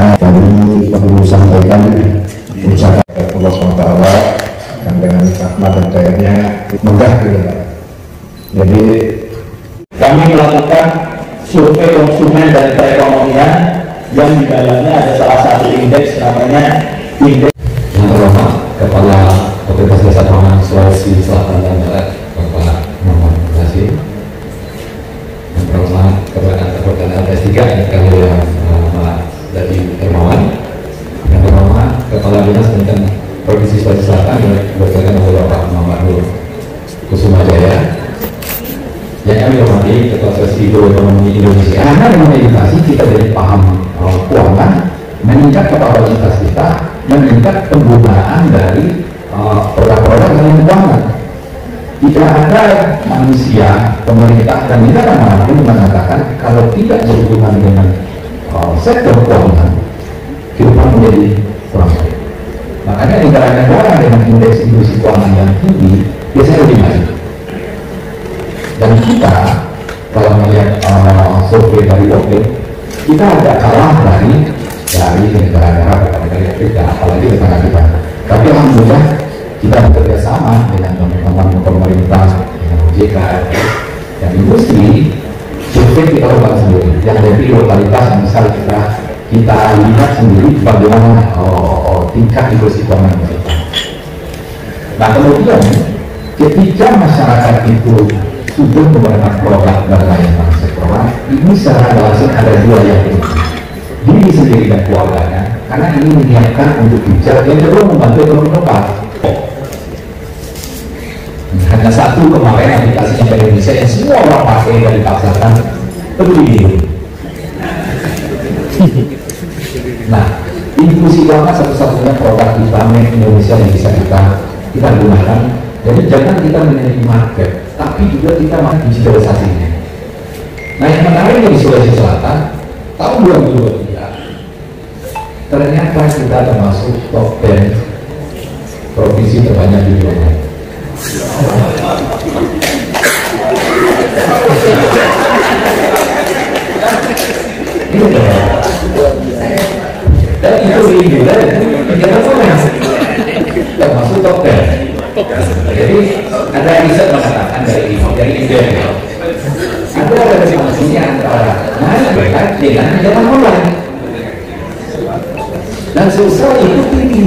Kami perlu sampaikan ucapan Allah SWT yang dengan rahmat dan dayanya megah gitu Pak. Jadi kami melakukan survei konsumen dan perekonomian yang di dalamnya ada salah satu indeks namanya indeks. Yang terhormat Kepala Otoritas Jasa Keuangan Sulawesi Selatan dan Barat Bapak Muhammad Hasim. Yang terhormat Kepada LPS 3 yang kami dari Hermawan. Yang terhormat Kepala Dinas Pendidikan Provinsi Sulawesi Selatan yang dibacakan oleh Bapak Muhammad Nur Kusumajaya. Yang kami hormati Ketua Asosiasi Guru Ekonomi Indonesia. Karena dengan edukasi kita jadi paham keuangan, meningkat kapabilitas kita, meningkat penggunaan dari produk-produk dalam keuangan. Tidak ada manusia, pemerintah dan negara manapun mengatakan kalau tidak berhubungan dengan sektor keuangan, kehidupan menjadi kurang baik. Makanya negara-negara dengan indeks inklusi keuangan yang tinggi biasanya lebih maju. Dan kita kalau melihat survei dari OPEC, kita agak kalah dari negara-negara Afrika, apalagi negara kita. Tapi alhamdulillah kita bekerja sama dengan teman-teman pemerintah, dengan OJK dan industri. Survei kita lakukan sendiri, yang lebih lokalitas yang misal kita lihat sendiri bagaimana tingkat inklusi keuangan kita. Nah kemudian ketika masyarakat itu sudah menggunakan produk dan layanan sektoral, ini secara langsung ada dua yang penting, diri sendiri dan keluarganya, karena ini menyiapkan untuk bijak, yang kedua membantu ekonomi lokal. Hanya satu kemarin aplikasinya di Indonesia yang semua orang pakai dan dipasarkan, Peduli Lindungi. Nah, inklusi keuangan satu-satunya produk Bank Indonesia yang bisa kita gunakan. Jadi jangan kita menjadi market, tapi juga kita masuk digitalisasinya. Nah yang menarik di Sulawesi Selatan tahun 2023 ternyata kita termasuk top 10 provinsi terbanyak di dunia. Dan itu juga kita termasuk top 10. Jadi ada riset mengatakan dari India ada relasinya antara mereka dengan jalan online dan sosial itu tinggi.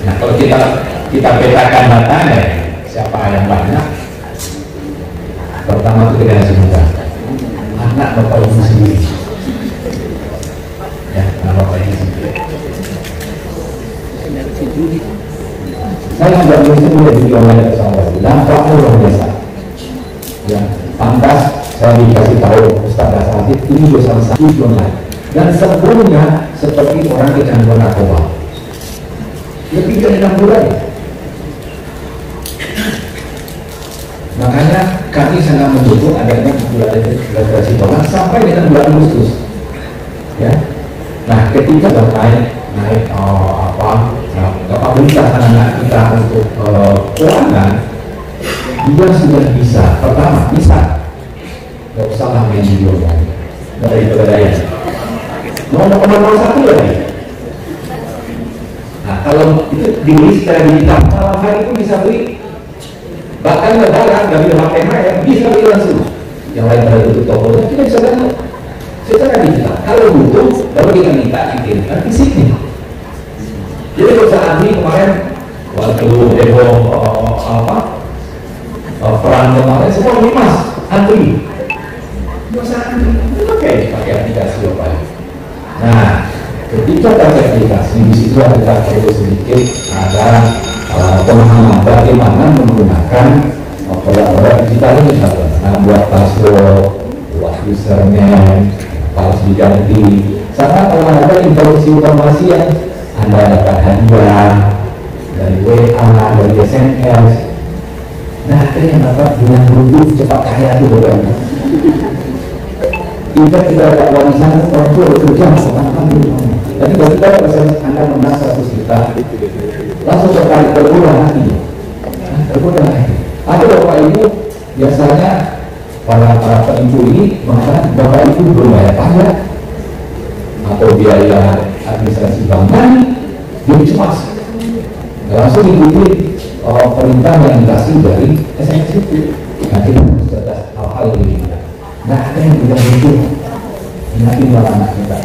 Nah kalau kita petakan datanya siapa yang banyak, pertama itu generasi muda, anak bapak ibu sendiri, ya anak bapak ibu sendiri. Saya juga mulai di online bersama dampaknya luar biasa. Ya, pantas saya dikasih tahu Ustaz Asatid ini bersama di online. Dan sebelumnya seperti orang kecanduan narkoba. Lebih dari 6 bulan. Makanya kami sangat mendukung adanya literasi keuangan sampai dengan bulan Agustus. Ya. Nah, ketika naik kapabilitas anak-anak kita untuk keuangan, dia sudah bisa. Pertama, bisa nggak usah lah main video dari pegadaian. Nomor satu lagi. Nah, kalau itu dibeli secara digital, malam hari itu bisa beli. Bahkan lebaran nggak bisa pakai ya, bisa beli langsung. Yang lain pada tutup toko, kita bisa download secara digital. Kalau butuh, baru kita minta dikirimkan fisiknya. Jadi perusahaan ini kemarin waktu demo perang kemarin semua mas antri, perusahaan pakai aplikasi apa? Nah, ketika tersertifikasi di situ kita perlu sedikit ada pemahaman bagaimana menggunakan produk digital ini, nah, buat password, buat username, harus diganti. Sama kalau ada informasi yang Anda dapat hadiah dari WA, dari SMS. Nah, ternyata dengan duduk cepat kaya itu bukan. Kita dapat warisan orang tua bekerja makan di rumah. Jadi ketika Anda menang 100 juta, langsung sekali tergoda hati. Tergoda hati. Ada bapak ibu biasanya para ibu ini mengatakan bapak ibu belum bayar pajak. atau biaya administrasi bank jadi cemas, langsung ikuti perintah yang dikasih dari SMS itu. Nanti ada hal-hal ini, nggak ada yang bilang itu, nanti malah anak kita.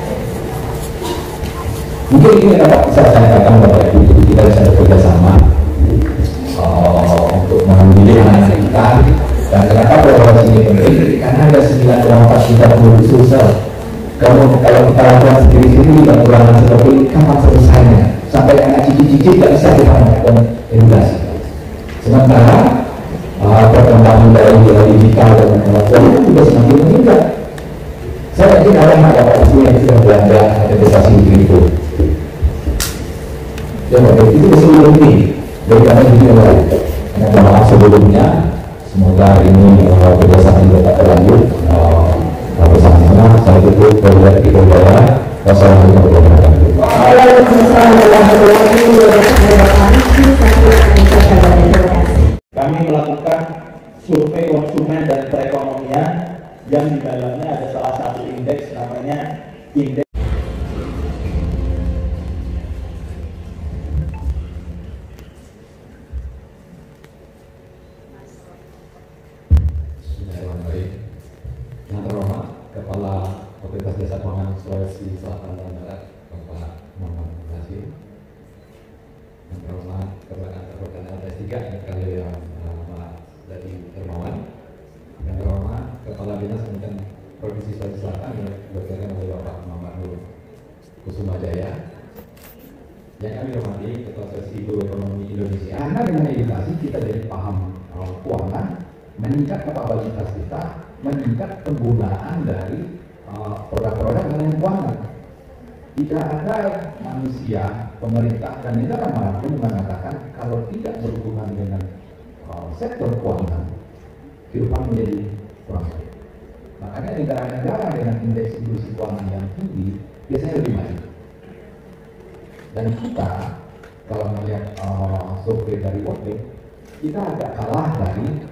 Mungkin ini dapat saya katakan bahwa kita bisa bekerja sama untuk memilih anak kita. Dan kenapa proses ini penting? Karena ada 9,4 juta penduduk sosial. Kalau kita lakukan sendiri-sendiri dan ulangan seperti ini, kapan selesainya? Sampai anak cici-cici tidak bisa kita melakukan edukasi. Sementara perkembangan dari digital dan kemampuan itu juga semakin meningkat. Saya yakin ada bapak ibu yang sudah belanja investasi di itu. Ya, itu masih lebih daripada video lain. Karena maaf sebelumnya, semoga ini kerjasama dapat berlanjut bersama-sama. Saya tutup program kita berjaya. Wassalamualaikum warahmatullahi wabarakatuh. Kami melakukan survei konsumen dan perekonomian yang di dalamnya ada salah satu indeks namanya indeks Yang terhormat Kepala Otoritas Jasa Keuangan Sulawesi Selatan dan Barat Bapak Muhammad Hasim, yang terhormat Ketua Perwakilan LPS 3 yang kali Pak Dadi Dermawan, yang terhormat Kepala Dinas Pendidikan Provinsi Sulawesi Selatan yang diwakilkan oleh Bapak Muhammad Nur Kusuma Jaya, yang kami hormati Ketua Asosiasi Guru Ekonomi Indonesia. Karena dengan edukasi kita jadi paham keuangan, meningkat kapabilitas kita, meningkat penggunaan dari produk-produk dalam keuangan. Tidak ada manusia, pemerintah, dan negara manapun mengatakan kalau tidak berhubungan dengan sektor keuangan, kehidupan menjadi kurang baik. Makanya negara-negara dengan indeks inklusi keuangan yang tinggi biasanya lebih maju. Dan kita, kalau melihat survei dari World Bank, kita agak kalah dari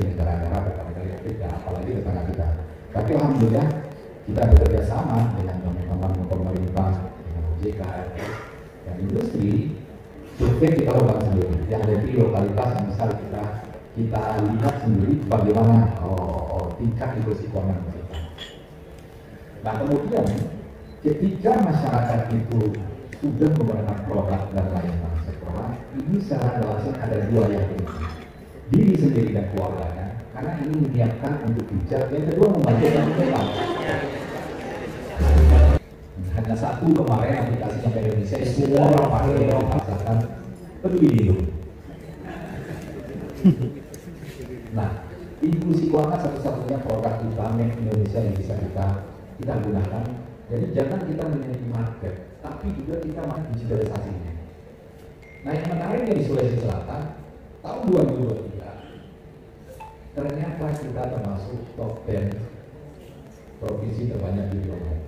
negara-negara berkembang Afrika, apalagi tetangga kita. Tapi alhamdulillah kita bekerja sama dengan teman-teman pemerintah, dengan OJK dan industri. Survei kita lakukan sendiri, yang ada di lokalitas yang besar kita lihat sendiri bagaimana tingkat inklusi keuangan kita. Nah kemudian ketika masyarakat itu sudah menggunakan produk dan layanan sektoral, ini secara langsung ada dua yang penting, diri sendiri dan keluarganya, karena ini menyiapkan untuk bijak. Yang kedua membantu yang memang hanya satu kemarin aplikasi sampai Indonesia semua orang pakai, orang rasakan peduli lindungi. Nah, inklusi keuangan satu-satunya produk utama Indonesia yang bisa kita gunakan. Jadi jangan kita memiliki market, tapi juga kita masih digitalisasinya. Nah yang menariknya di Sulawesi Selatan tahun 2023 ternyata kita termasuk top 10 provinsi terbanyak di dunia.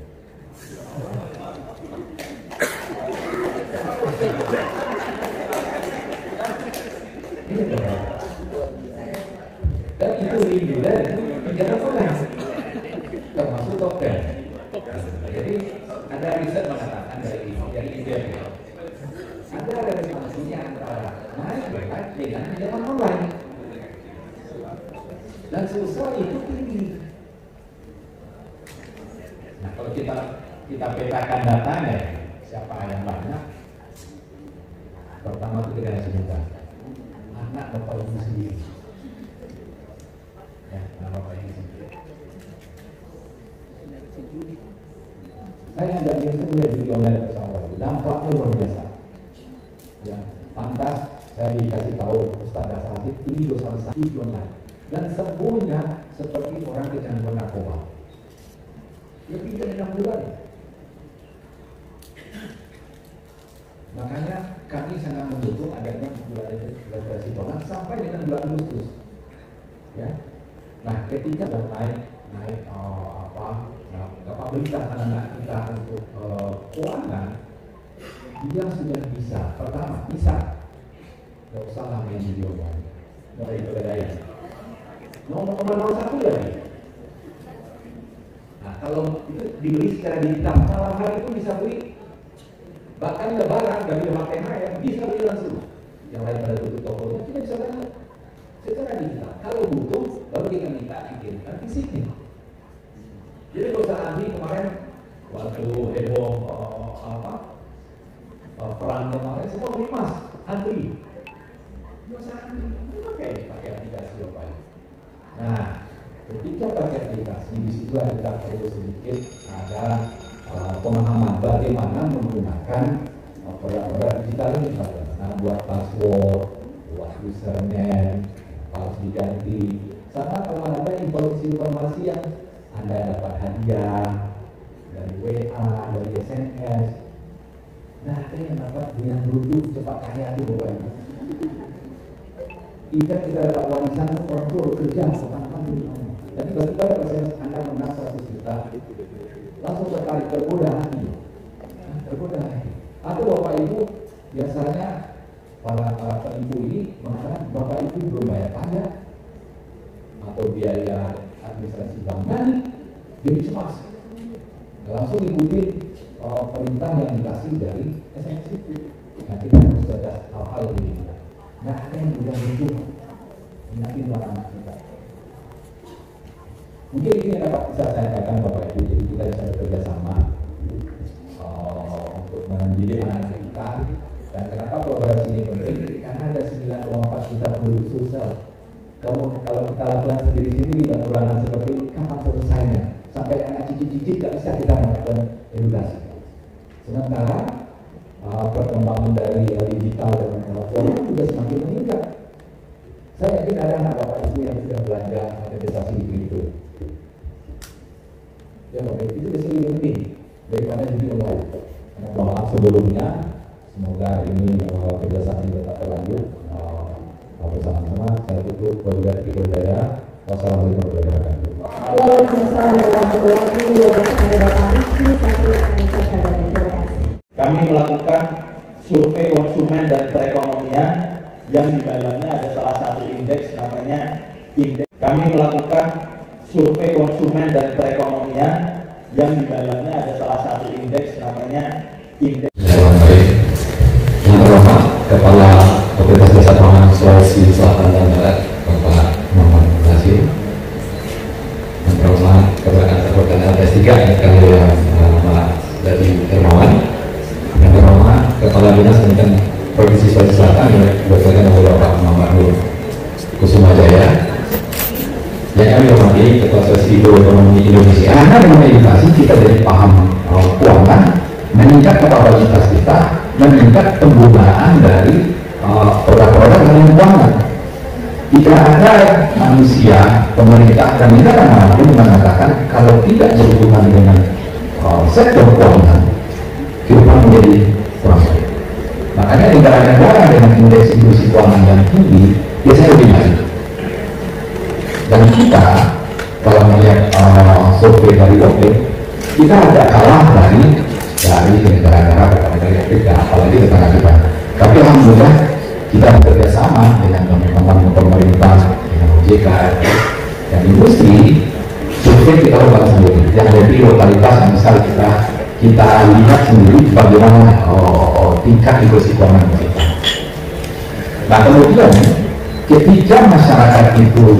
Ini benar. Dan itu rindu dan tidak pernah termasuk top 10. Jadi ada riset mengatakan dari IBM ada relevansinya antara naik berat dengan pinjaman online dan sosial itu tinggi. Nah kalau kita petakan datanya siapa yang banyak, pertama itu generasi muda, anak bapak ibu sendiri, ya anak bapak ibu sendiri. Saya ada biasa melihat video online bersama dampaknya luar biasa. Ya, pantas saya dikasih tahu Ustaz Dasar ini dosa besar di online dan semuanya seperti orang kecanduan narkoba. Ya tidak 6 bulan. Makanya kami sangat mendukung adanya bulan literasi keuangan sampai dengan bulan Agustus. Ya, nah ketika naik kapabilitas anak-anak kita untuk keuangan, dia sudah bisa. Pertama, bisa nggak usah lah main video mulai bergaya. Nomor 1 lagi. Nah, kalau kalau itu dibeli secara digital, malam hari itu bisa beli, bahkan lebaran nggak bisa pakai HM, bisa beli langsung. Yang lain pada tutup tokonya, kita bisa beli secara digital. Kalau butuh, baru kita minta dikirimkan fisiknya. Jadi kalau saat ini kemarin waktu heboh perang kemarin, semua beli emas, antri. Pakai aplikasi apa ya? Nah, ketika pakai aplikasi, di situ kita perlu sedikit ada pemahaman bagaimana menggunakan produk-produk digital ini. Nah, buat password, buat username, harus diganti. Sama kalau ada informasi yang Anda dapat hadiah dari WA, dari SMS. Nah, ada yang dapat dengan duduk cepat kaya itu pokoknya. Jika kita dapat warisan orang tua bekerja sama-sama di rumah. Dan tiba-tiba Anda menang 100 juta, langsung tertarik tergoda hati. Atau Bapak Ibu biasanya para penipu ini mengatakan Bapak Ibu belum bayar pajak atau biaya administrasi bank, jadi cemas. Langsung ikutin perintah yang dikasih dari SMS itu. Nah, kita harus baca hal-hal ini. Nah, ada yang sudah muncul menyakiti anak kita. Mungkin ini yang dapat bisa saya katakan Bapak Ibu, jadi kita bisa bekerja sama untuk mendidik anak kita. Dan kenapa kolaborasi ini penting? Karena ada 9,4 juta penduduk sosial. Kalau kita lakukan sendiri-sendiri dan perubahan seperti ini, kapan selesainya? Sampai anak cicit-cicit tidak bisa kita melakukan edukasi. Sementara perkembangan dari digital dan elektronik juga semakin meningkat. Saya yakin ada anak Bapak Ibu yang sudah belanja investasi di kripto. Ya Bapak Ibu, itu bisa lebih penting daripada judi online. Karena doa sebelumnya, semoga ini kerjasama tetap berlanjut bersama-sama. Saya tutup wabillahi taufiq. Wassalamualaikum warahmatullahi wabarakatuh. Waalaikumsalam warahmatullahi wabarakatuh. Kami melakukan survei konsumen dan perekonomian yang di dalamnya ada salah satu indeks namanya indeks. Kami melakukan survei konsumen dan perekonomian yang di dalamnya ada salah satu indeks namanya indeks. Yang terhormat Kepala Otoritas Jasa Keuangan Sulawesi Selatan dan Barat, Bapak Muhammad Nasir. Yang terhormat Ketua Terkoordinasi LPS 3 yang kami Pak dari Hermawan. Yang terhormat Kepala Dinas Pendidikan Provinsi Sulawesi Selatan yang diwakilkan oleh Bapak Muhammad Nur Kusuma Jaya. Yang kami hormati Ketua Asosiasi Ekonomi Indonesia. Karena dengan edukasi kita jadi paham keuangan, meningkat kapasitas kita, meningkat penggunaan dari produk-produk yang keuangan. Jika ada manusia, pemerintah dan negara manapun mengatakan kalau tidak berhubungan dengan sektor keuangan, kehidupan menjadi kurang baik. Makanya negara-negara dengan indeks inklusi keuangan yang tinggi biasanya lebih maju. Dan kita kalau melihat survei dari OPE, kita agak kalah dari negara-negara Afrika, apalagi negara kita. Tapi alhamdulillah kita bekerja sama dengan teman-teman pemerintah, dengan OJK dan industri. Survei kita lakukan sendiri, yang lebih lokalitas yang misal kita lihat sendiri bagaimana tingkat inklusi keuangan kita. Nah kemudian ketika masyarakat itu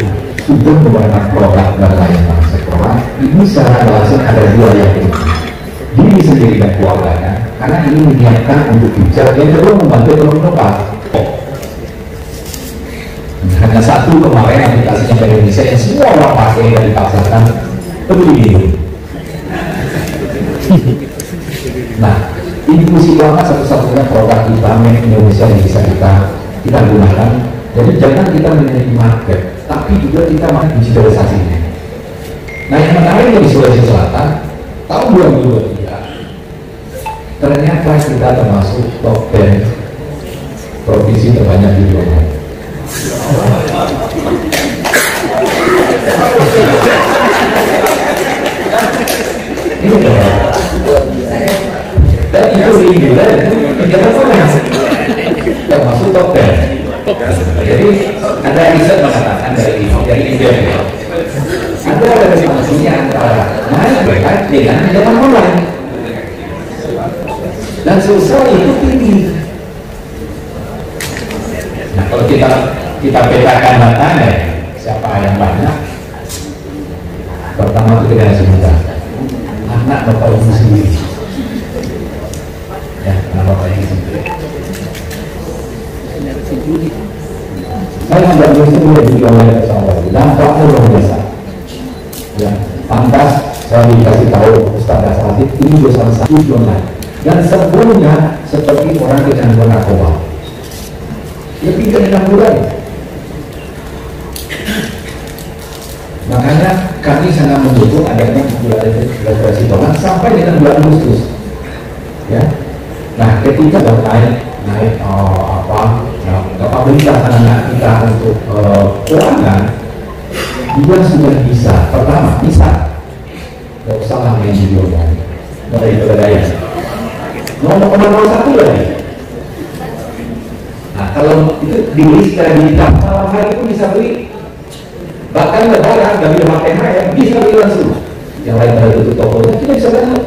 sudah menggunakan produk dan layanan sektoral, ini secara langsung ada dua yang penting, diri sendiri dan keluarganya, karena ini menyiapkan untuk bicara yang kedua membantu ekonomi lokal. Hanya satu kemarin aplikasinya di Indonesia yang semua orang pakai dan dipasarkan Peduli Lindungi. Nah, inklusi keuangan satu-satunya produk utama Indonesia yang bisa kita gunakan. Jadi jangan kita menjadi market, tapi juga kita mau digitalisasinya. Nah, yang menarik dari Sulawesi Selatan tahun 2023 ternyata kita termasuk top 10 provinsi terbanyak di dunia. Ini dan itu tinggal kita pernah termasuk top 10. Jadi ada riset mengatakan dari India ada relasi antara mereka dengan zaman online dan sosial itu tinggi. Nah, kalau kita petakan datanya siapa yang banyak, pertama itu tidak semudah anak bapak ibu sendiri, ya anak bapak ibu sendiri. Saya tidak bisa juga oleh pesawat dampaknya luar biasa. Ya, pantas saya dikasih tahu Ustaz Asatid ini dosa satu zona dan sebelumnya seperti orang kecanduan narkoba. Lebih dari 6 bulan. Makanya kami sangat mendukung adanya populasi Tuhan sampai dengan bulan Agustus. Ya. Nah, ketika naik kapabilitas anak kita untuk keuangan, dia sudah bisa. Pertama, bisa. Tidak usah main video kan. Mulai berdaya. Nomor 01 lagi. Nah, kalau itu dibeli secara digital, malam hari pun bisa beli. Bahkan lebaran, gak bisa pakai ya, bisa beli langsung. Yang lain pada tutup tokonya, kita bisa beli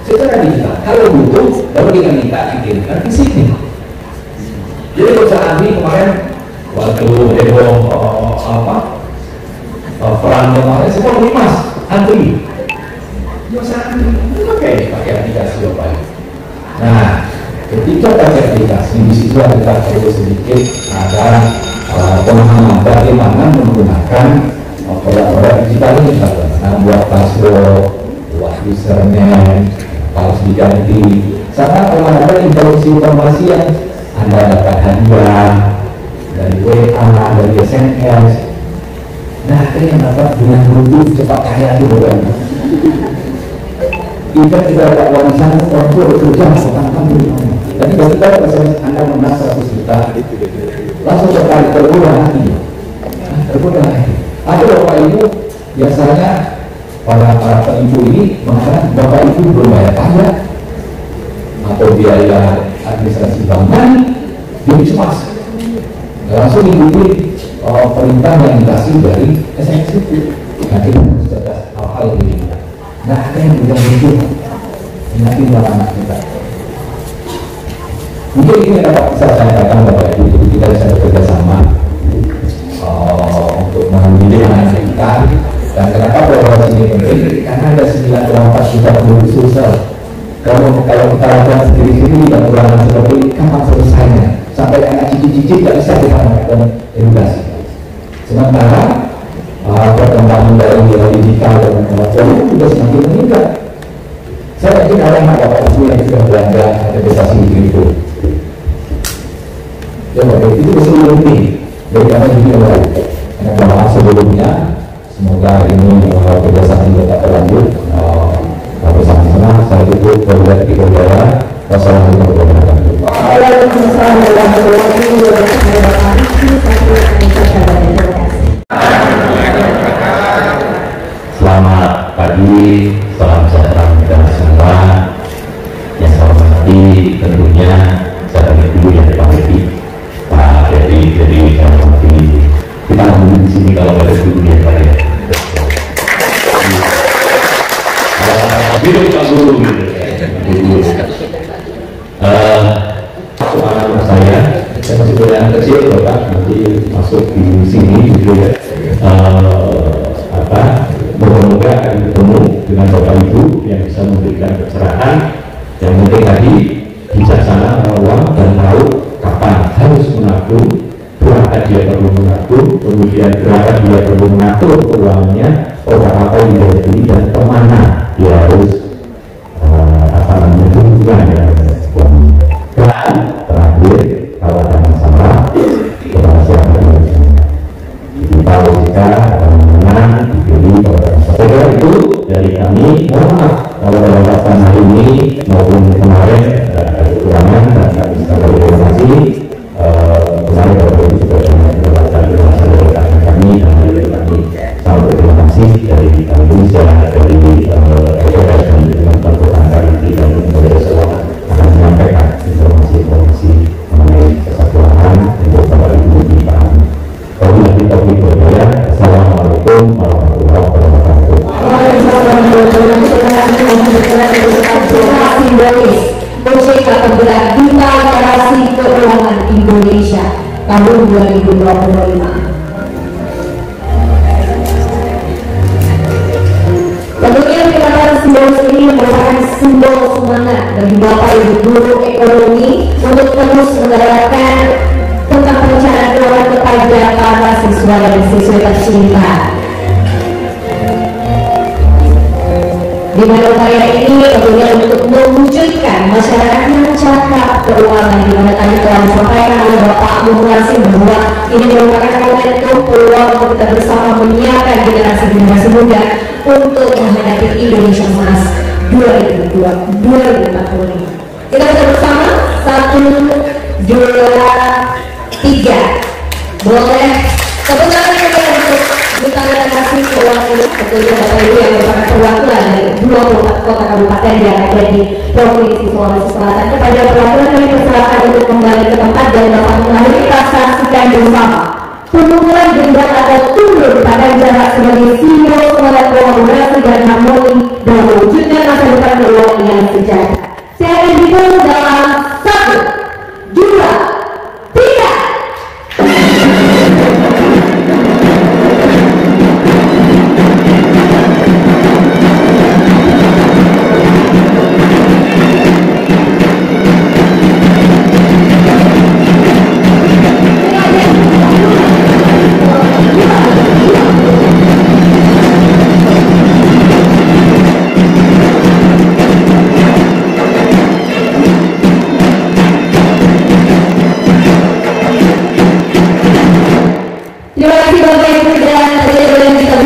secara digital. Kalau butuh, baru kita minta dikirimkan di sini. Jadi perusahaan ini kemarin waktu heboh perang kemarin semua beli emas, antri. Perusahaan ini pakai aplikasi apa? Nah, ketika pakai aplikasi di situ kita perlu sedikit ada pemahaman bagaimana menggunakan produk digital ini, buat password, buat username, harus diganti. Sama kalau ada informasi yang Anda dapat hadiah dari WA, dari SMS. Nah, ada yang dapat dengan Bluetooth cepat kaya itu bukan? Kita dapat warisan orang tua bekerja tentang diri. Jadi bagi kita SMS Anda menang 100 juta, langsung tertarik tergoda hati. Ada bapak ibu biasanya para ibu ini mengatakan bapak ibu belum bayar pajak atau biaya administrasi bank, dia cemas. Langsung ikuti perintah yang dikasih dari SMS itu. Nanti cerdas hal-hal ini. Nah, ada yang tidak begitu. Nanti anak kita. Mungkin ini dapat saya sampaikan Bapak Ibu, kita bisa bekerja sama untuk mendidik anak kita. Dan kenapa kolaborasi ini penting? Karena ada 9,4 juta penduduk sosial. Kalau kita lakukan sendiri-sendiri dan ulangan seperti ini, kapan selesainya? Sampai anak cicit-cicit tidak bisa kita melakukan edukasi. Sementara perkembangan dari digital dan kemajuan itu juga semakin meningkat. Saya yakin ada bapak ibu yang sudah belanja investasi itu. Ya, itu sebelum ini dari kami juga baru. Karena sebelumnya, semoga ini kerjasama kita berlanjut. Bersama-sama saya tutup program Kibodaya. Wassalamualaikum warahmatullahi wabarakatuh. Waalaikumsalam warahmatullahi wabarakatuh. Selamat pagi, salam sejahtera kita semua. Yang saya hormati tentunya saya dulu yang dipanggil Pak Dedi. Jadi saya hormati kita menunggu di sini kalau ada dulu yang lain. Hidup Pak Guru gitu. Anak saya masih punya anak kecil Bapak, nanti masuk di sini gitu ya. Moga-moga akan ketemu dengan Bapak Ibu yang bisa memberikan pencerahan. Yang penting tadi bijaksana mengawal dan tahu kapan harus menabung, berapa dia perlu menabung, kemudian berapa dia perlu mengatur keuangannya, produk apa yang dia beli dan kemana dia harus hubungan dengan suami. Dan terakhir, kalau ada masalah kepada siapa kita jika menang dipilih kepada masyarakat. Itu dari kami. Mohon maaf kalau dalam pelaksanaan hari ini maupun kemarin ada kekurangan dan kami sekali terima kasih. Kemarin Bapak Ibu sudah mendapatkan penjelasan dari kami dan dari kami. Sangat terima kasih dari Indonesia, dari EKS dan teman-teman tetangga nanti dan dari semua akan menyampaikan informasi-informasi mengenai kesatuan untuk Bapak Ibu dipahami. Kalau kita berbeda, Assalamualaikum warahmatullahi wabarakatuh. siswa dan siswi tercinta. Di mana upaya ini tentunya untuk mewujudkan masyarakat yang cakap keuangan, di mana tadi telah disampaikan oleh Bapak Muhammad bahwa ini merupakan momentum peluang untuk kita bersama menyiapkan generasi muda untuk menghadapi Indonesia Emas 2045. Kita bersama 1, 2, 3. Boleh tepuk tangan kita untuk Duta Generasi Keuangan ini, tentunya Bapak Ibu yang merupakan perwakilan dari 24 kota kabupaten yang ada di Provinsi Sulawesi Selatan. Kepada perwakilan kami persilakan untuk kembali ke tempat dan dapat mengakhiri kita saksikan bersama penurunan gendang atau turun pada jarak sebagai simbol semangat kolaborasi dan harmoni dalam mewujudkan masa depan keuangan yang sejahtera. Saya akan dimulai dalam 1, 2, 3. Terima kasih Bapak Ibu dan boleh kita